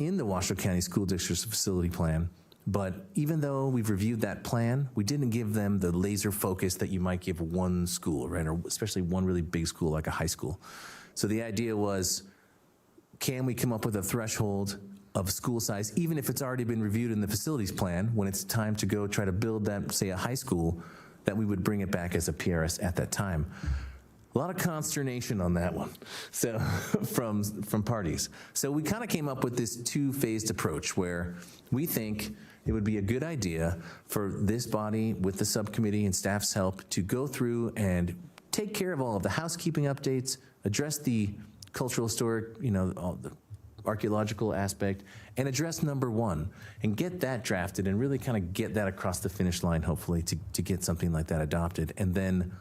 in the Washoe County School District's facility plan. But even though we've reviewed that plan, we didn't give them the laser focus that you might give one school, right? Or especially one really big school like a high school. So the idea was, can we come up with a threshold of school size, even if it's already been reviewed in the facilities plan, when it's time to go try to build that, say, a high school, that we would bring it back as a PRS at that time. A lot of consternation on that one, so from parties. So we kind of came up with this two-phased approach where we think it would be a good idea for this body, with the subcommittee and staff's help, to go through and take care of all of the housekeeping updates, address the cultural, historic, all the archaeological aspect, and address number one, and get that drafted and really kind of get that across the finish line, hopefully, to get something like that adopted. And then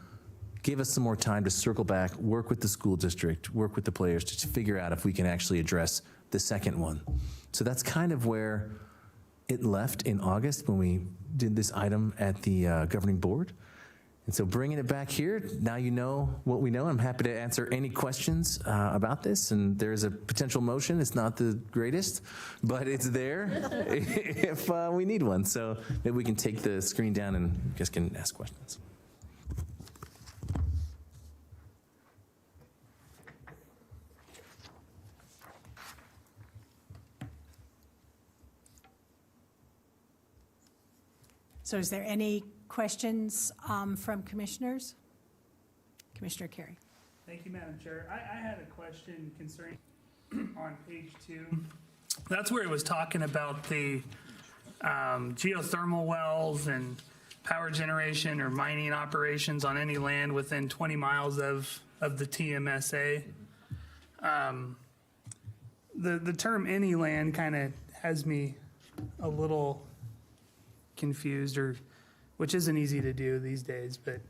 give us some more time to circle back, work with the school district, work with the players to figure out if we can actually address the second one. So that's kind of where it left in August when we did this item at the governing board. And so bringing it back here, now you know what we know. I'm happy to answer any questions about this. And there's a potential motion. It's not the greatest, but it's there if we need one. So maybe we can take the screen down and you guys can ask questions. So is there any questions from commissioners? Commissioner Carey. Thank you, Madam Chair. I had a question concerning on page 2. That's where it was talking about the geothermal wells and power generation or mining operations on any land within 20 miles of the TMSA. The term any land kind of has me a little confused, which isn't easy to do these days. But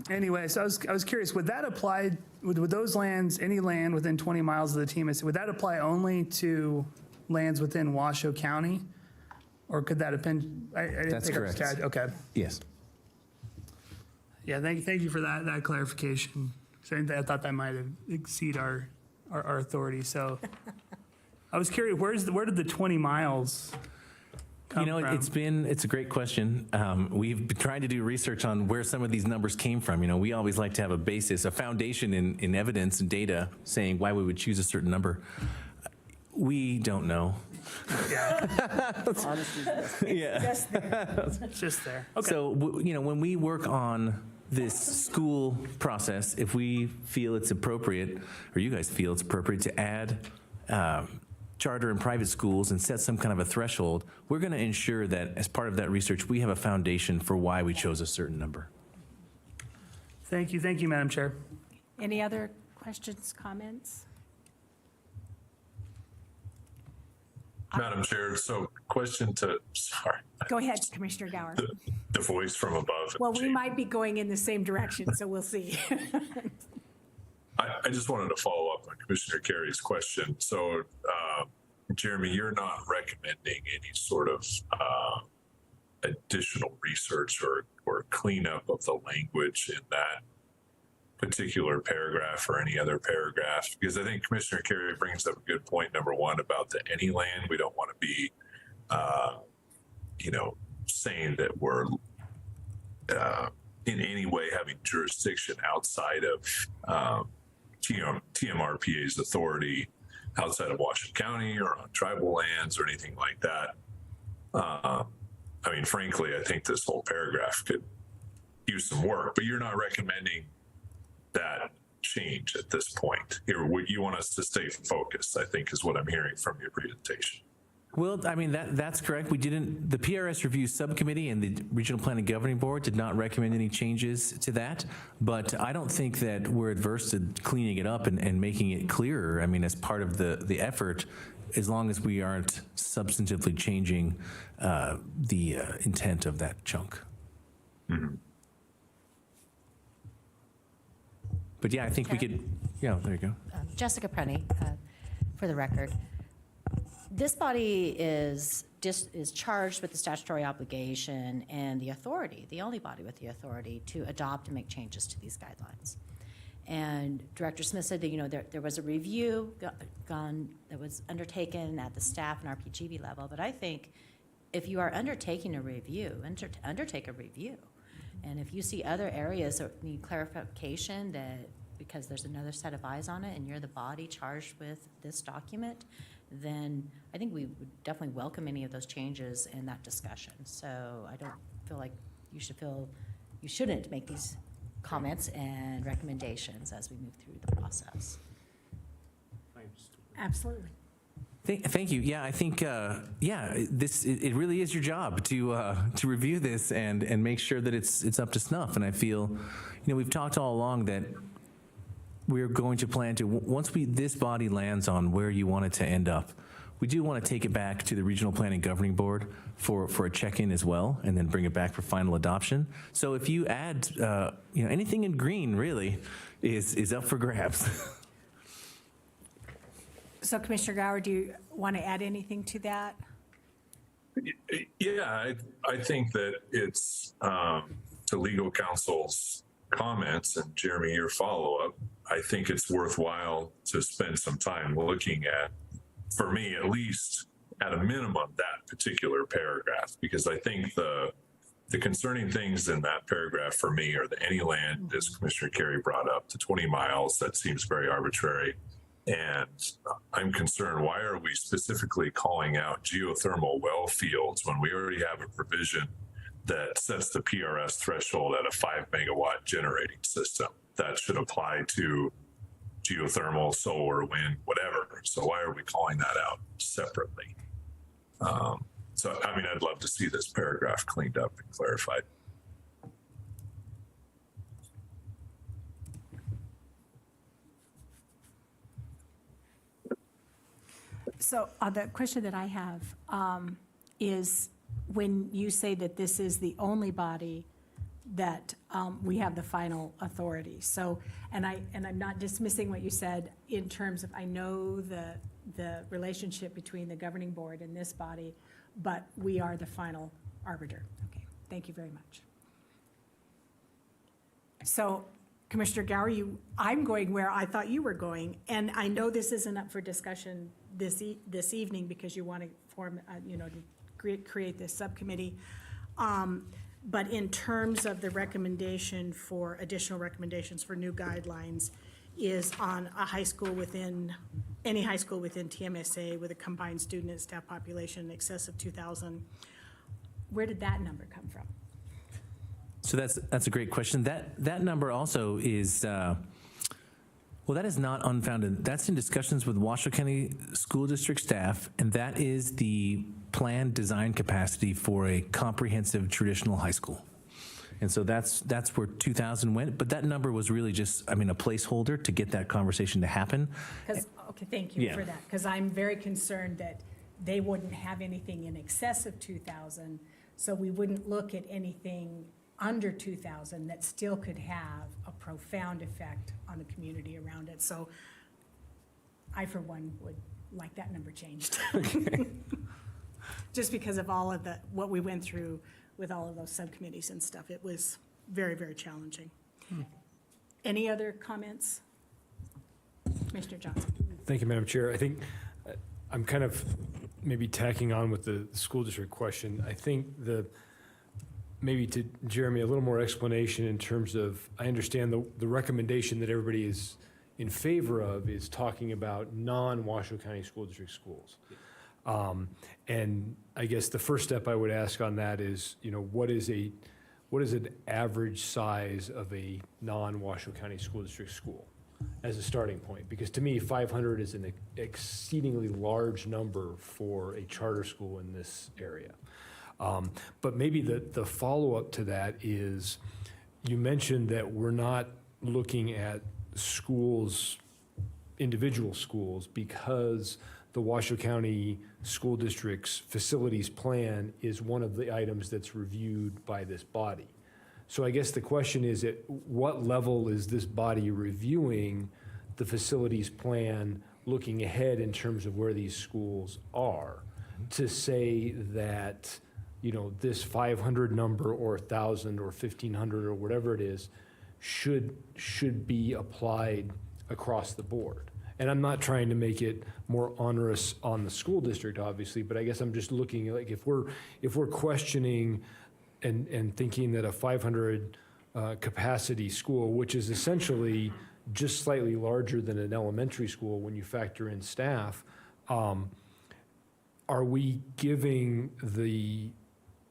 anyway, so I was curious, would that apply, would those lands, any land within 20 miles of the TMSA, would that apply only to lands within Washoe County? Or could that depend? That's correct. Okay. Yes. Yeah, thank you for that clarification. So I thought that might exceed our authority. So I was curious, where did the 20 miles come from? It's a great question. We've been trying to do research on where some of these numbers came from. We always like to have a basis, a foundation in evidence and data saying why we would choose a certain number. We don't know. Yeah, Honestly, Just there. it's just there. Okay. So, when we work on this school process, if we feel it's appropriate, or you guys feel it's appropriate to add charter and private schools and set some kind of a threshold, we're going to ensure that as part of that research, we have a foundation for why we chose a certain number. Thank you, Madam Chair. Any other questions, comments? Madam Chair, so question to, sorry, Go ahead, Commissioner Gower. the voice from above. Well, we might be going in the same direction, so we'll see. I just wanted to follow up on Commissioner Carey's question. So, Jeremy, you're not recommending any sort of additional research or cleanup of the language in that particular paragraph or any other paragraph? Because I think Commissioner Carey brings up a good point, number one, about the any land. We don't want to be, saying that we're in any way having jurisdiction outside of TMRPA's authority outside of Washoe County or on tribal lands or anything like that. Frankly, I think this whole paragraph could use some work, but you're not recommending that change at this point. You want us to stay focused, I think, is what I'm hearing from your presentation. Well, that's correct. The PRS review subcommittee and the Regional Planning Governing Board did not recommend any changes to that, but I don't think that we're adverse to cleaning it up and making it clearer. As part of the effort, as long as we aren't substantively changing the intent of that chunk. Mm-hmm. But yeah, I think we could, there you go. Jessica Prenny, for the record. This body is charged with the statutory obligation and the authority, the only body with the authority to adopt and make changes to these guidelines. And Director Smith said that, you know, there was a review that was undertaken at the staff and RPGB level. But I think if you are undertaking a review, undertake a review. And if you see other areas that need clarification, that because there's another set of eyes on it and you're the body charged with this document, then I think we would definitely welcome any of those changes in that discussion. So I don't feel like you shouldn't make these comments and recommendations as we move through the process. Absolutely. Thank you. Yeah, I think it really is your job to review this and make sure that it's up to snuff. And I feel, we've talked all along that we're going to plan to, once this body lands on where you want it to end up, we do want to take it back to the Regional Planning Governing Board for a check-in as well, and then bring it back for final adoption. So if you add, anything in green really is up for grabs. So Commissioner Gower, do you want to add anything to that? Yeah, I think that it's to legal counsel's comments and Jeremy, your follow-up, I think it's worthwhile to spend some time looking at, for me at least, at a minimum, that particular paragraph, because I think the concerning things in that paragraph for me are the any land, as Commissioner Carey brought up, the 20 miles, that seems very arbitrary. And I'm concerned, why are we specifically calling out geothermal well fields when we already have a provision that sets the PRS threshold at a 5 megawatt generating system? That should apply to geothermal, solar, wind, whatever. So why are we calling that out separately? I'd love to see this paragraph cleaned up and clarified. So the question that I have is, when you say that this is the only body that we have the final authority. So, and I'm not dismissing what you said in terms of, I know the relationship between the governing board and this body, but we are the final arbiter. Okay, thank you very much. So Commissioner Gower, I'm going where I thought you were going, and I know this isn't up for discussion this evening because you want to form, to create this subcommittee. But in terms of the recommendation for additional recommendations for new guidelines is on a high school within, any high school within TMSA with a combined student and staff population in excess of 2,000. Where did that number come from? So that's a great question. That number also is, that is not unfounded. That's in discussions with Washoe County School District staff, and that is the planned design capacity for a comprehensive traditional high school. And so that's where 2,000 went, but that number was really just, a placeholder to get that conversation to happen. Okay, thank you Yeah. for that, because I'm very concerned that they wouldn't have anything in excess of 2,000, so we wouldn't look at anything under 2,000 that still could have a profound effect on the community around it. So I, for one, would like that number changed. Just because of all of what we went through with all of those subcommittees and stuff. It was very, very challenging. Any other comments? Commissioner Johnson. Thank you, Madam Chair. I think I'm kind of maybe tacking on with the school district question. I think maybe to Jeremy, a little more explanation in terms of, I understand the recommendation that everybody is in favor of is talking about non-Washoe County School District schools. And I guess the first step I would ask on that is, what is an average size of a non-Washoe County School District school as a starting point? Because to me, 500 is an exceedingly large number for a charter school in this area. But maybe the follow-up to that is, you mentioned that we're not looking at schools, individual schools, because the Washoe County School District's facilities plan is one of the items that's reviewed by this body. So I guess the question is, at what level is this body reviewing the facilities plan, looking ahead in terms of where these schools are, to say that, this 500 number or 1,000 or 1,500 or whatever it is should be applied across the board. And I'm not trying to make it more onerous on the school district, obviously, but I guess I'm just looking at, like, if we're questioning and thinking that a 500 capacity school, which is essentially just slightly larger than an elementary school when you factor in staff, are we giving the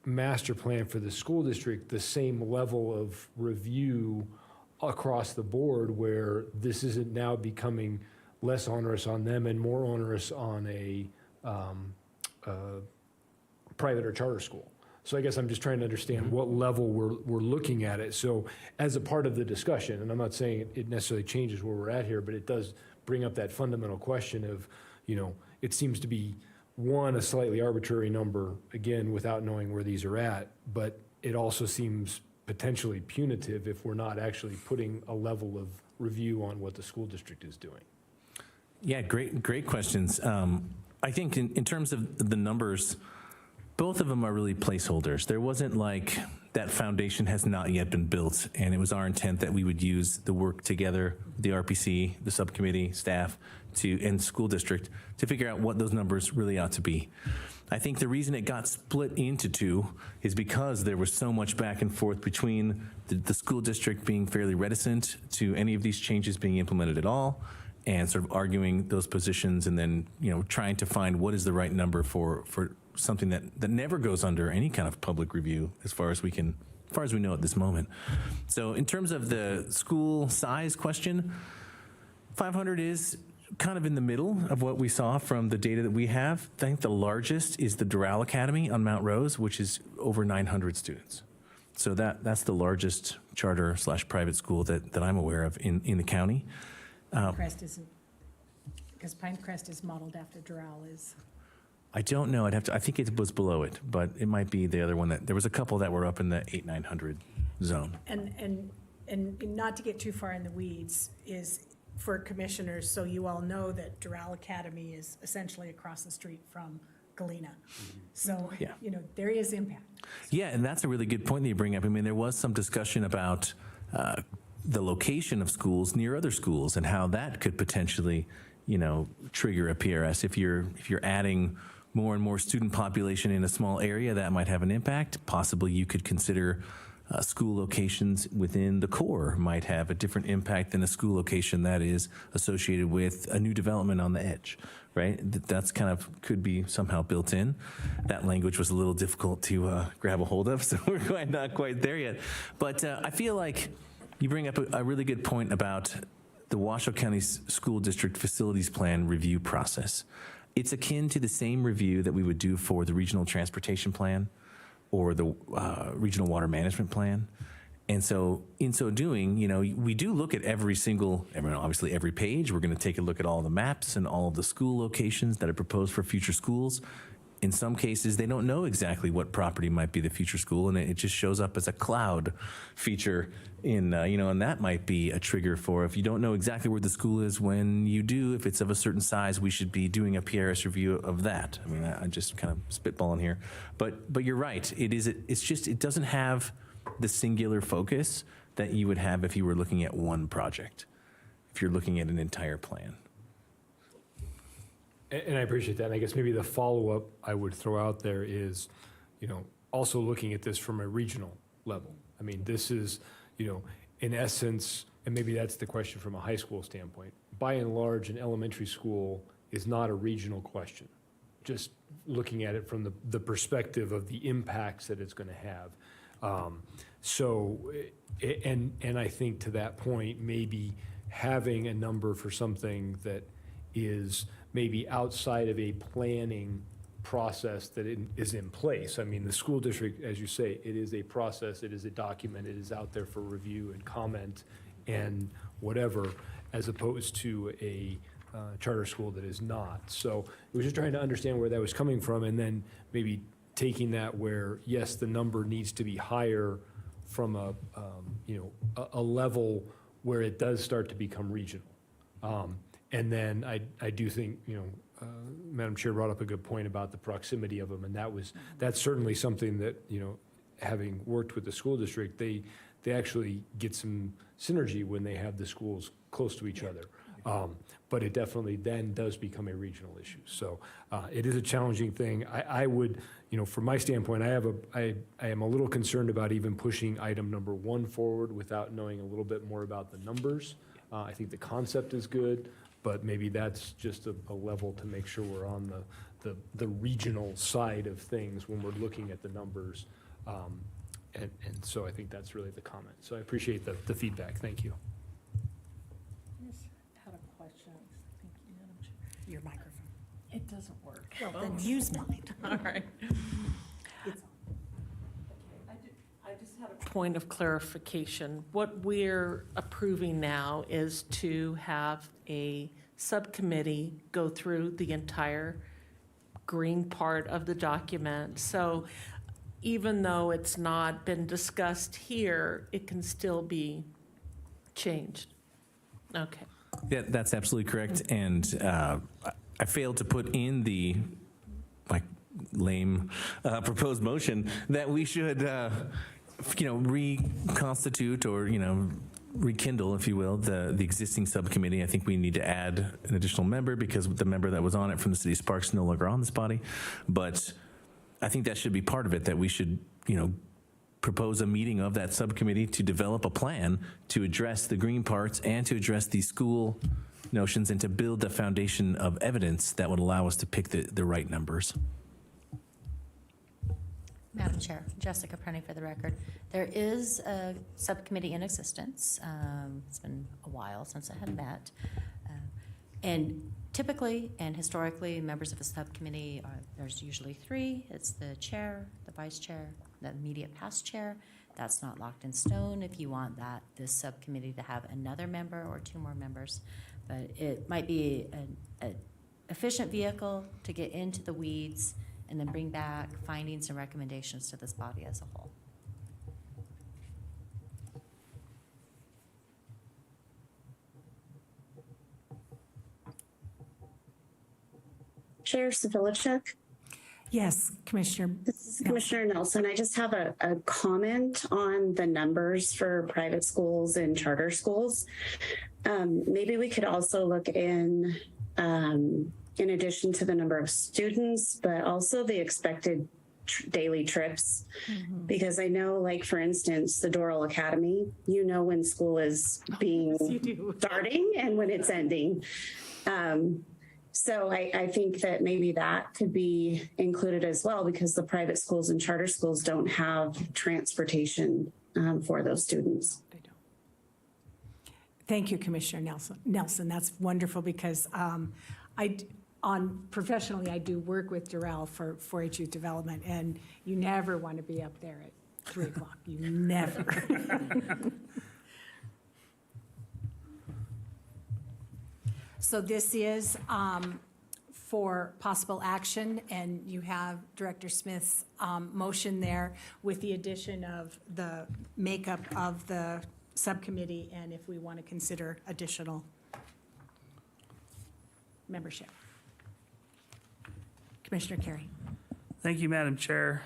master plan for the school district the same level of review across the board, where this isn't now becoming less onerous on them and more onerous on a private or charter school? So I guess I'm just trying to understand what level we're looking at it. So as a part of the discussion, and I'm not saying it necessarily changes where we're at here, but it does bring up that fundamental question of, it seems to be, one, a slightly arbitrary number, again, without knowing where these are at, but it also seems potentially punitive if we're not actually putting a level of review on what the school district is doing. Yeah, great questions. I think in terms of the numbers, both of them are really placeholders. There wasn't like that foundation has not yet been built, and it was our intent that we would use the work together, the RPC, the subcommittee, staff, and school district to figure out what those numbers really ought to be. I think the reason it got split into two is because there was so much back and forth between the school district being fairly reticent to any of these changes being implemented at all, and sort of arguing those positions, and then trying to find what is the right number for something that never goes under any kind of public review as far as we know at this moment. So in terms of the school size question, 500 is kind of in the middle of what we saw from the data that we have. I think the largest is the Doral Academy on Mount Rose, which is over 900 students. So that's the largest charter/private school that I'm aware of in the county. Pinecrest isn't, because Pinecrest is modeled after Doral is. I don't know. I think it was below it, but it might be the other one. There was a couple that were up in the 800-900 zone. And not to get too far in the weeds, is for commissioners, so you all know that Doral Academy is essentially across the street from Galena. So, Yeah. there is impact. Yeah, and that's a really good point that you bring up. I mean, there was some discussion about the location of schools near other schools and how that could potentially, trigger a PRS. If you're adding more and more student population in a small area, that might have an impact. Possibly you could consider school locations within the core might have a different impact than a school location that is associated with a new development on the edge, right? That's kind of could be somehow built in. That language was a little difficult to grab a hold of, so we're not quite there yet. But I feel like you bring up a really good point about the Washoe County School District Facilities Plan review process. It's akin to the same review that we would do for the Regional Transportation Plan or the Regional Water Management Plan. And so in so doing, we do look at obviously every page. We're going to take a look at all the maps and all of the school locations that are proposed for future schools. In some cases, they don't know exactly what property might be the future school, and it just shows up as a cloud feature and that might be a trigger for, if you don't know exactly where the school is when you do, if it's of a certain size, we should be doing a PRS review of that. I mean, I'm just kind of spitballing here, but you're right. It doesn't have the singular focus that you would have if you were looking at one project, if you're looking at an entire plan. And I appreciate that. And I guess maybe the follow-up I would throw out there is, also looking at this from a regional level. I mean, this is, in essence, and maybe that's the question from a high school standpoint. By and large, an elementary school is not a regional question. Just looking at it from the perspective of the impacts that it's going to have. And I think to that point, maybe having a number for something that is maybe outside of a planning process that is in place. I mean, the school district, as you say, it is a process, it is a document, it is out there for review and comment and whatever, as opposed to a charter school that is not. So it was just trying to understand where that was coming from, and then maybe taking that where, yes, the number needs to be higher from a level where it does start to become regional. And then I do think, Madam Chair brought up a good point about the proximity of them, and that's certainly something that, having worked with the school district, they actually get some synergy when they have the schools close to each other. But it definitely then does become a regional issue. So it is a challenging thing. I would, from my standpoint, I am a little concerned about even pushing item number 1 forward without knowing a little bit more about the numbers. I think the concept is good, but maybe that's just a level to make sure we're on the regional side of things when we're looking at the numbers. And so I think that's really the comment. So I appreciate the feedback. Thank you. Had a question. Thank you, Madam Chair. Your microphone. It doesn't work. Well, then use mine. All right. I just had a point of clarification. What we're approving now is to have a subcommittee go through the entire green part of the document. So even though it's not been discussed here, it can still be changed. Okay. Yeah, that's absolutely correct. And I failed to put in the lame proposed motion that we should, reconstitute or rekindle, if you will, the existing subcommittee. I think we need to add an additional member because the member that was on it from the city of Sparks is no longer on this body. But I think that should be part of it. That we should, propose a meeting of that subcommittee to develop a plan to address the green parts and to address these school notions and to build the foundation of evidence that would allow us to pick the right numbers. Madam Chair, Jessica Prunty for the record. There is a subcommittee in existence. It's been a while since it had met. And typically and historically, members of a subcommittee, there's usually 3. It's the chair, the vice chair, the immediate past chair. That's not locked in stone if you want this subcommittee to have another member or 2 more members. But it might be an efficient vehicle to get into the weeds and then bring back findings and recommendations to this body as a whole. Chair Savilichuk, Yes, Commissioner. this is Commissioner Nelson. I just have a comment on the numbers for private schools and charter schools. Maybe we could also look in addition to the number of students, but also the expected daily trips. Because I know, like, for instance, the Doral Academy, when school is being You do. starting and when it's ending. So I think that maybe that could be included as well, because the private schools and charter schools don't have transportation for those students. Thank you, Commissioner Nelson. That's wonderful because professionally, I do work with Doral for 4-H youth development, and you never want to be up there at 3 o'clock. You never. So this is for possible action, and you have Director Smith's motion there with the addition of the makeup of the subcommittee and if we want to consider additional membership. Commissioner Carey. Thank you, Madam Chair.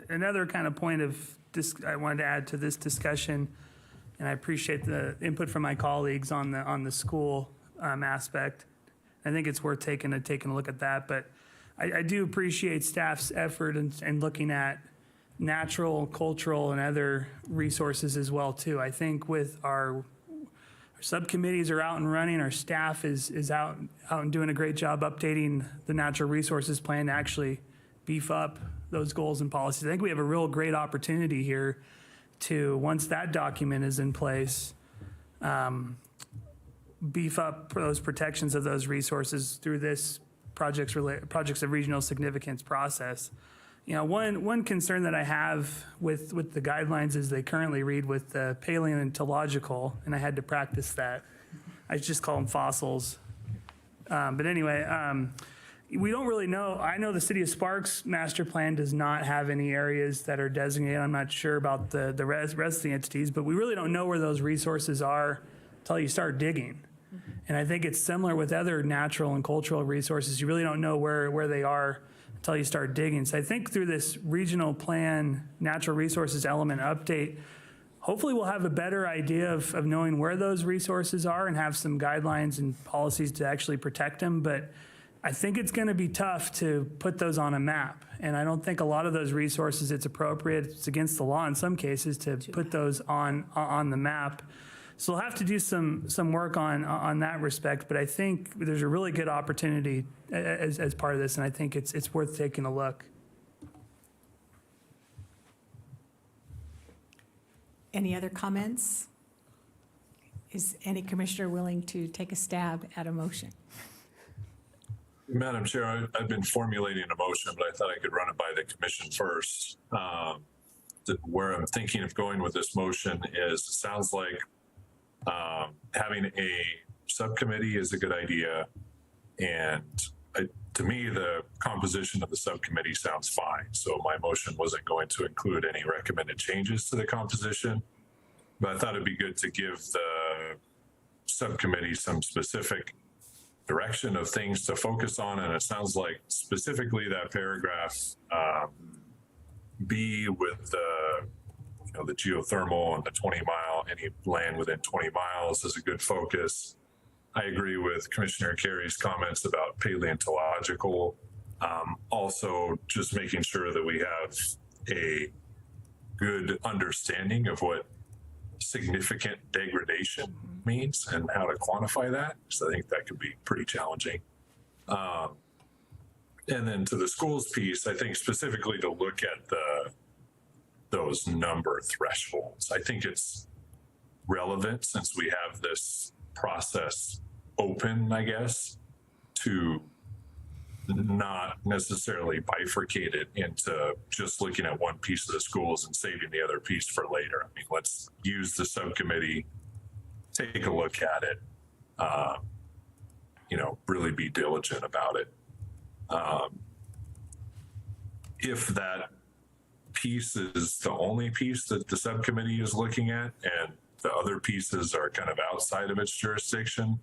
Another kind of point I wanted to add to this discussion, and I appreciate the input from my colleagues on the school aspect. I think it's worth taking a look at that, but I do appreciate staff's effort in looking at natural, cultural, and other resources as well too. I think with our subcommittees are out and running, our staff is out and doing a great job updating the natural resources plan to actually beef up those goals and policies. I think we have a real great opportunity here to, once that document is in place, beef up those protections of those resources through this projects of regional significance process. One concern that I have with the guidelines as they currently read with the paleontological, and I had to practice that. I just call them fossils. But anyway, we don't really know. I know the City of Sparks master plan does not have any areas that are designated. I'm not sure about the rest of the entities, but we really don't know where those resources are until you start digging. And I think it's similar with other natural and cultural resources. You really don't know where they are until you start digging. So I think through this regional plan natural resources element update, hopefully we'll have a better idea of knowing where those resources are and have some guidelines and policies to actually protect them. But I think it's going to be tough to put those on a map. And I don't think a lot of those resources, it's appropriate, it's against the law in some cases to put those on the map. So we'll have to do some work on that respect. But I think there's a really good opportunity as part of this. And I think it's worth taking a look. Any other comments? Is any commissioner willing to take a stab at a motion? Madam Chair, I've been formulating a motion, but I thought I could run it by the commission first. Where I'm thinking of going with this motion is, it sounds like having a subcommittee is a good idea. And to me, the composition of the subcommittee sounds fine. So my motion wasn't going to include any recommended changes to the composition, but I thought it'd be good to give the subcommittee some specific direction of things to focus on. And it sounds like specifically that paragraph B with the geothermal and the 20-mile, any land within 20 miles is a good focus. I agree with Commissioner Carey's comments about paleontological. Also, just making sure that we have a good understanding of what significant degradation means and how to quantify that. So I think that could be pretty challenging. And then to the schools piece, I think specifically to look at those number thresholds. I think it's relevant since we have this process open, I guess, to not necessarily bifurcate it into just looking at one piece of the schools and saving the other piece for later. I mean, let's use the subcommittee, take a look at it, really be diligent about it. If that piece is the only piece that the subcommittee is looking at and the other pieces are kind of outside of its jurisdiction,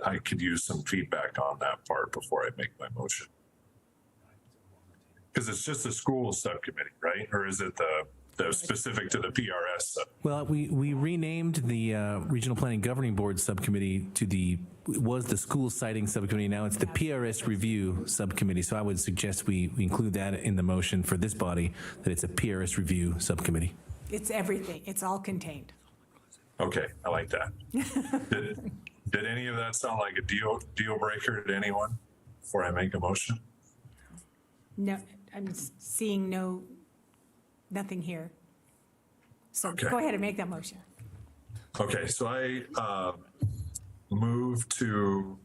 I could use some feedback on that part before I make my motion. Because it's just the school subcommittee, right? Or is it the specific to the PRS sub? Well, we renamed the Regional Planning Governing Board subcommittee to the school siting subcommittee. Now it's the PRS review subcommittee. So I would suggest we include that in the motion for this body, that it's a PRS review subcommittee. It's everything. It's all contained. Okay, I like that. Did any of that sound like a deal breaker to anyone before I make a motion? No, I'm seeing nothing here. So Okay. go ahead and make that motion. Okay, so I move to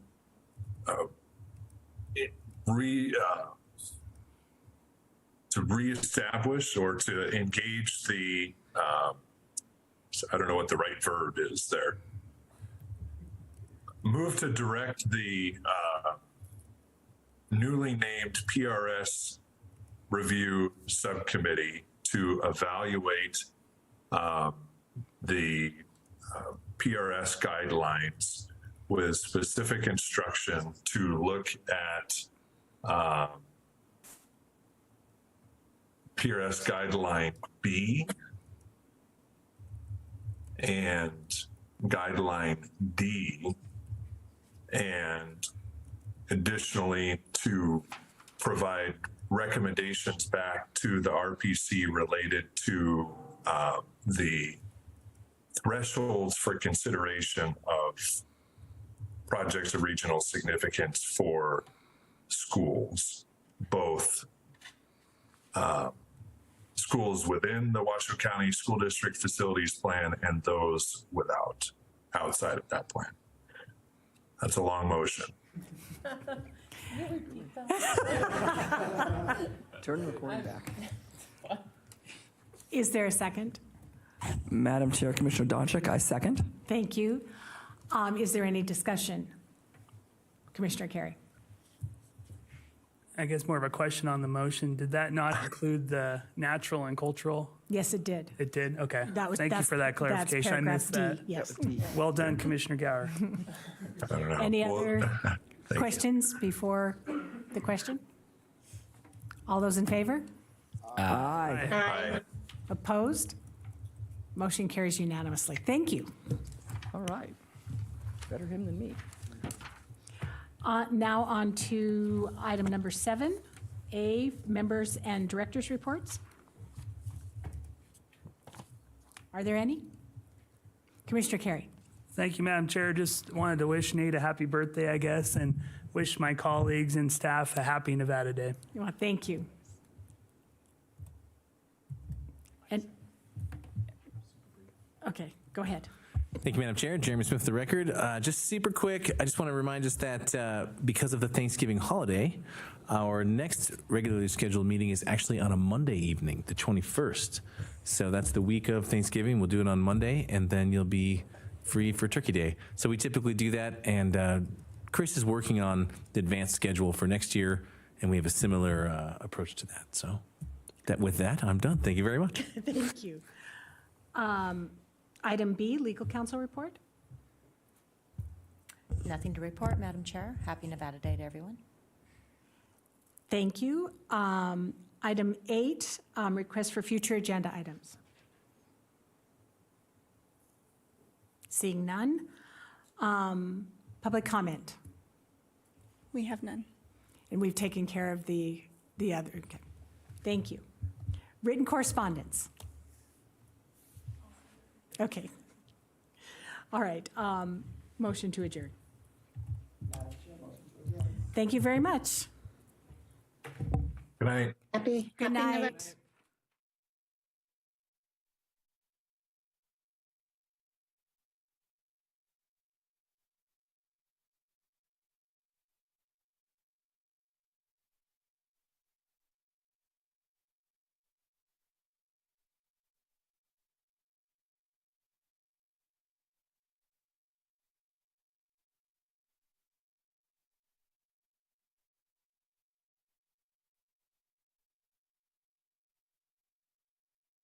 reestablish or to engage the I don't know what the right verb is there. Move to direct the newly named PRS review subcommittee to evaluate the PRS guidelines with specific instruction to look at PRS guideline B and guideline D, and additionally to provide recommendations back to the RPC related to the thresholds for consideration of projects of regional significance for schools, both schools within the Washoe County School District Facilities Plan and those outside of that plan. That's a long motion. Turn the recording back. Is there a second? Madam Chair, Commissioner Donchik, I second. Thank you. Is there any discussion? Commissioner Carey? I guess more of a question on the motion. Did that not include the natural and cultural? Yes, it did. It did? Okay. That Thank you for that clarification. I missed that. Yes. Well done, Commissioner Gower. I don't know. Any Well, other thank you. questions before the question? All those in favor? Aye. Aye. Opposed? Motion carries unanimously. Thank you. All right. Better him than me. Now on to item number 7A, members and directors' reports. Are there any? Commissioner Carey. Thank you, Madam Chair. Just wanted to wish Nate a happy birthday, I guess, and wish my colleagues and staff a happy Nevada Day. Well, thank you. And, okay, go ahead. Thank you, Madam Chair. Jeremy Smith, the record. Just super quick, I just want to remind us that because of the Thanksgiving holiday, our next regularly scheduled meeting is actually on a Monday evening, the 21st. So that's the week of Thanksgiving. We'll do it on Monday, and then you'll be free for Turkey Day. So we typically do that, and Chris is working on the advanced schedule for next year, and we have a similar approach to that. So with that, I'm done. Thank you very much. Thank you. Item B, legal counsel report. Nothing to report, Madam Chair. Happy Nevada Day to everyone. Thank you. Item 8, request for future agenda items. Seeing none. Public comment. We have none. And we've taken care of the other. Okay. Thank you. Written correspondence. Okay. All right. Motion to adjourn. Thank you very much. Good night. Happy Good Nevada- night.